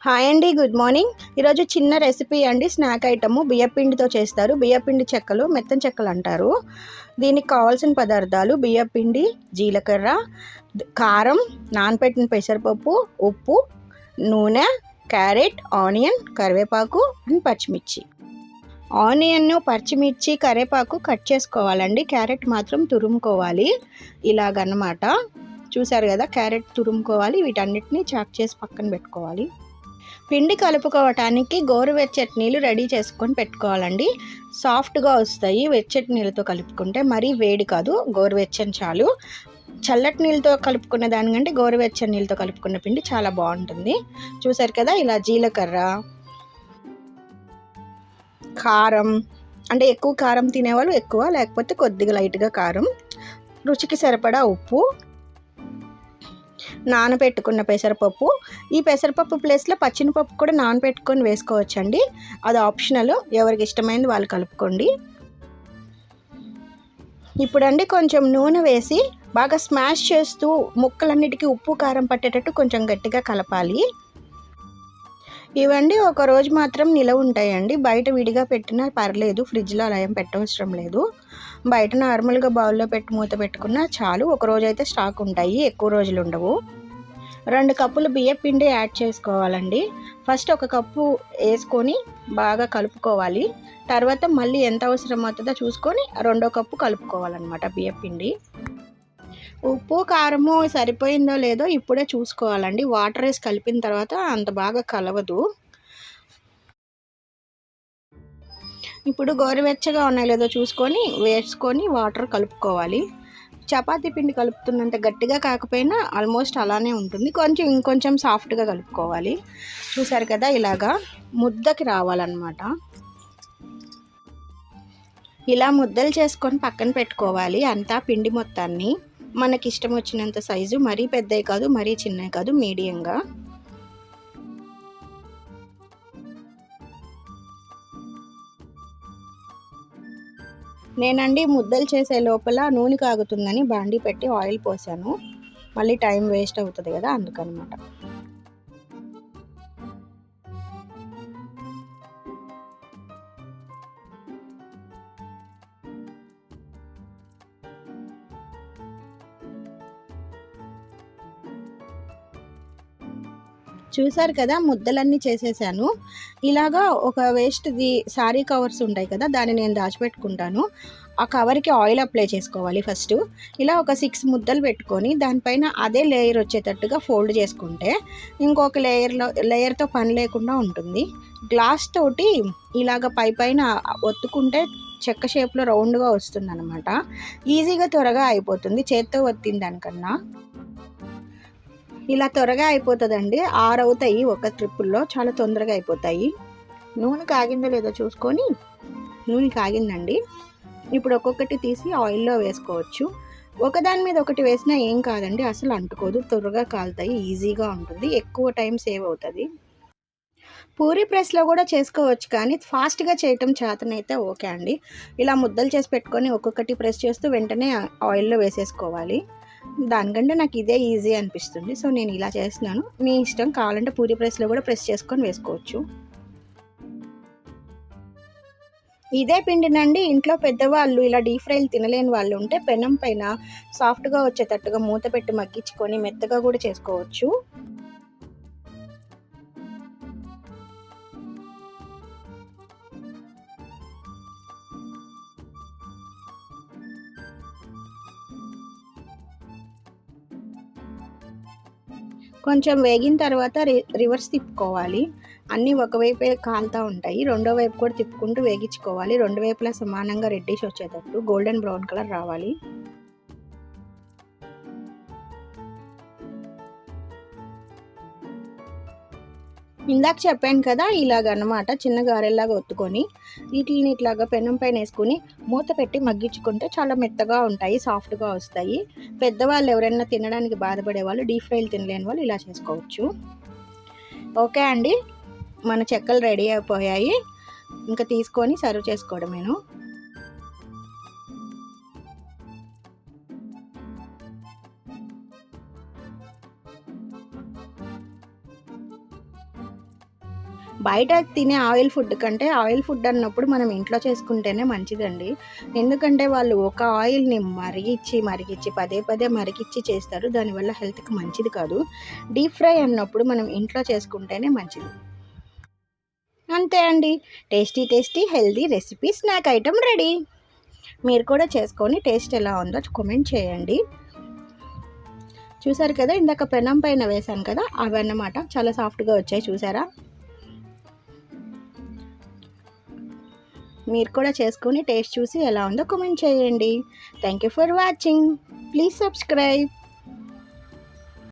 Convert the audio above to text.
Hi అండి, good morning. ఈరోజు చిన్న రెసిపీ అండి, స్నాక్ ఐటము బియ్యపిండితో చేస్తారు. బియ్యపిండి చెక్కలు, మెత్తని చెక్కలు అంటారు. దీనికి కావాల్సిన పదార్థాలు బియ్యపిండి, జీలకర్ర, కారం, నానబెట్టిన పెసరపప్పు, ఉప్పు, నూనె, క్యారెట్, ఆనియన్, కరివేపాకు అండ్ పచ్చిమిర్చి. ఆనియన్, పచ్చిమిర్చి, కరివేపాకు కట్ చేసుకోవాలండి. క్యారెట్ మాత్రం తురుముకోవాలి ఇలాగన్నమాట. చూసారు కదా, క్యారెట్ తురుముకోవాలి. వీటన్నిటిని చాక్ చేసి పక్కన పెట్టుకోవాలి. పిండి కలుపుకోవటానికి గోరువెచ్చటి నీళ్ళు రెడీ చేసుకొని పెట్టుకోవాలండి. సాఫ్ట్గా వస్తాయి వెచ్చటి నీళ్ళతో కలుపుకుంటే. మరీ వేడి కాదు, గోరువెచ్చని చాలు. చల్లటి నీళ్ళతో కలుపుకున్న దానికంటే గోరువెచ్చని నీళ్ళతో కలుపుకున్న పిండి చాలా బాగుంటుంది. చూసారు కదా, ఇలా జీలకర్ర, కారం, అంటే ఎక్కువ కారం తినేవాళ్ళు ఎక్కువ, లేకపోతే కొద్దిగా లైట్గా కారం, రుచికి సరిపడా ఉప్పు, నానబెట్టుకున్న పెసరపప్పు. ఈ పెసరపప్పు ప్లేస్లో పచ్చినపప్పు కూడా నానబెట్టుకొని వేసుకోవచ్చండి. అది ఆప్షనల్, ఎవరికి ఇష్టమైనది వాళ్ళు కలుపుకోండి. ఇప్పుడండి కొంచెం నూనె వేసి బాగా స్మాష్ చేస్తూ ముక్కలన్నిటికీ ఉప్పు కారం పట్టేటట్టు కొంచెం గట్టిగా కలపాలి. ఇవండి ఒక రోజు మాత్రం నిలవ ఉంటాయండి. బయట విడిగా పెట్టినా పర్లేదు, ఫ్రిడ్జ్లో అలా ఏం పెట్టవసరం లేదు. బయట నార్మల్గా బౌల్లో పెట్టి మూత పెట్టుకున్నా చాలు. ఒక రోజు అయితే స్టాక్ ఉంటాయి, ఎక్కువ రోజులు ఉండవు. 2 కప్పులు బియ్యం పిండి యాడ్ చేసుకోవాలండి. ఫస్ట్ 1 కప్పు వేసుకొని బాగా కలుపుకోవాలి. తర్వాత మళ్ళీ ఎంత అవసరం అవుతుందో చూసుకొని 2వ కప్పు కలుపుకోవాలన్నమాట బియ్యం పిండి. ఉప్పు కారము సరిపోయిందో లేదో ఇప్పుడే చూసుకోవాలండి. వాటర్ వేసి కలిపిన తర్వాత అంత బాగా కలవదు. ఇప్పుడు గోరువెచ్చగా ఉన్నాయో లేదో చూసుకొని వేసుకొని వాటర్ కలుపుకోవాలి. చపాతీ పిండి కలుపుతున్నంత గట్టిగా కాకపోయినా ఆల్మోస్ట్ అలానే ఉంటుంది. ఇంకొంచెం సాఫ్ట్గా కలుపుకోవాలి. చూసారు కదా, ఇలాగా ముద్దకి రావాలన్నమాట. ఇలా ముద్దలు చేసుకొని పక్కన పెట్టుకోవాలి అంతా పిండి మొత్తాన్ని. మనకి ఇష్టం వచ్చినంత సైజు, మరీ పెద్దవి కాదు మరీ చిన్నవి కాదు, మీడియంగా. నేనండి ముద్దలు చేసే లోపల నూనె కాగుతుందని బాండీ పెట్టి ఆయిల్ పోసాను. మళ్ళీ టైం వేస్ట్ అవుతుంది కదా, అందుకనమాట. చూసారు కదా, ముద్దలన్నీ చేసేసాను. ఇలాగా ఒక వేస్ట్ది శారీ కవర్స్ ఉంటాయి కదా, దాన్ని నేను దాచిపెట్టుకుంటాను. ఆ కవర్కి ఆయిల్ అప్లై చేసుకోవాలి ఫస్ట్. ఇలా ఒక 6 ముద్దలు పెట్టుకొని దానిపైన అదే లేయర్ వచ్చేటట్టుగా ఫోల్డ్ చేసుకుంటే ఇంకొక లేయర్తో పని లేకుండా ఉంటుంది. గ్లాస్ తోటి ఇలాగ పైన ఒత్తుకుంటే చెక్క షేప్లో రౌండ్గా వస్తుంది అనమాట. ఈజీగా త్వరగా అయిపోతుంది చేత్తో ఒత్తిన దానికన్నా. ఇలా త్వరగా అయిపోతుందండి. 6 అవుతాయి ఒక ట్రిప్పుల్లో, చాలా తొందరగా అయిపోతాయి. నూనె కాగిందో లేదో చూసుకొని, నూనె కాగిందండి. ఇప్పుడు ఒక్కొక్కటి తీసి ఆయిల్లో వేసుకోవచ్చు. ఒకదాని మీద ఒకటి వేసినా ఏం కాదండి, అసలు అంటుకోదు, త్వరగా కాలుతాయి, ఈజీగా ఉంటుంది, ఎక్కువ టైం సేవ్ అవుతుంది. పూరీ ప్రెస్లో కూడా చేసుకోవచ్చు, కానీ ఫాస్ట్గా చేయటం చేతనైతే ఓకే అండి. ఇలా ముద్దలు చేసి పెట్టుకొని ఒక్కొక్కటి ప్రెస్ చేస్తూ వెంటనే ఆయిల్లో వేసేసుకోవాలి. దానికంటే నాకు ఇదే ఈజీ అనిపిస్తుంది, సో నేను ఇలా చేస్తున్నాను. మీ ఇష్టం, కావాలంటే పూరీ ప్రెస్లో కూడా ప్రెస్ చేసుకొని వేసుకోవచ్చు. ఇదే పిండినండి ఇంట్లో పెద్దవాళ్ళు ఇలా డీప్ ఫ్రైలు తినలేని వాళ్ళు ఉంటే పెనం పైన సాఫ్ట్గా వచ్చేటట్టుగా మూత పెట్టి మగ్గించుకొని మెత్తగా కూడా చేసుకోవచ్చు. కొంచెం వేగిన తర్వాత రివర్స్ తిప్పుకోవాలి. అన్నీ ఒకవైపే కాలుతూ ఉంటాయి. రెండో వైపు కూడా తిప్పుకుంటూ వేగించుకోవాలి. 2 వైపులా సమానంగా రెడ్డిష్ వచ్చేటట్టు గోల్డెన్ బ్రౌన్ కలర్ రావాలి. ఇందాక చెప్పాను కదా, ఇలాగన్నమాట చిన్న గారెల్లాగా ఒత్తుకొని వీటిని ఇట్లాగా పెనం పైన వేసుకొని మూత పెట్టి మగ్గించుకుంటే చాలా మెత్తగా ఉంటాయి, సాఫ్ట్గా వస్తాయి. పెద్దవాళ్ళు ఎవరైనా తినడానికి బాధపడే వాళ్ళు, డీప్ ఫ్రైలు తినలేని వాళ్ళు ఇలా చేసుకోవచ్చు. ఓకే అండి, మన చెక్కలు రెడీ అయిపోయాయి. ఇంకా తీసుకొని సర్వ్ చేసుకోవడమేను. బయట తినే ఆయిల్ ఫుడ్ కంటే ఆయిల్ ఫుడ్ అన్నప్పుడు మనం ఇంట్లో చేసుకుంటేనే మంచిదండి. ఎందుకంటే వాళ్ళు ఒక ఆయిల్ని మరిగించి పదే పదే మరిగించి చేస్తారు. దానివల్ల హెల్త్కి మంచిది కాదు. డీప్ ఫ్రై అన్నప్పుడు మనం ఇంట్లో చేసుకుంటేనే మంచిది. అంతే అండి, tasty healthy recipe snack item ready. మీరు కూడా చేసుకొని టేస్ట్ ఎలా ఉందో కామెంట్ చేయండి. చూసారు కదా, ఇందాక పెనం పైన వేసాను కదా, అవన్నమాట చాలా సాఫ్ట్గా వచ్చాయి. చూసారా? మీరు కూడా చేసుకొని టేస్ట్ చూసి ఎలా ఉందో కామెంట్ చేయండి. Thank you for watching. Please subscribe.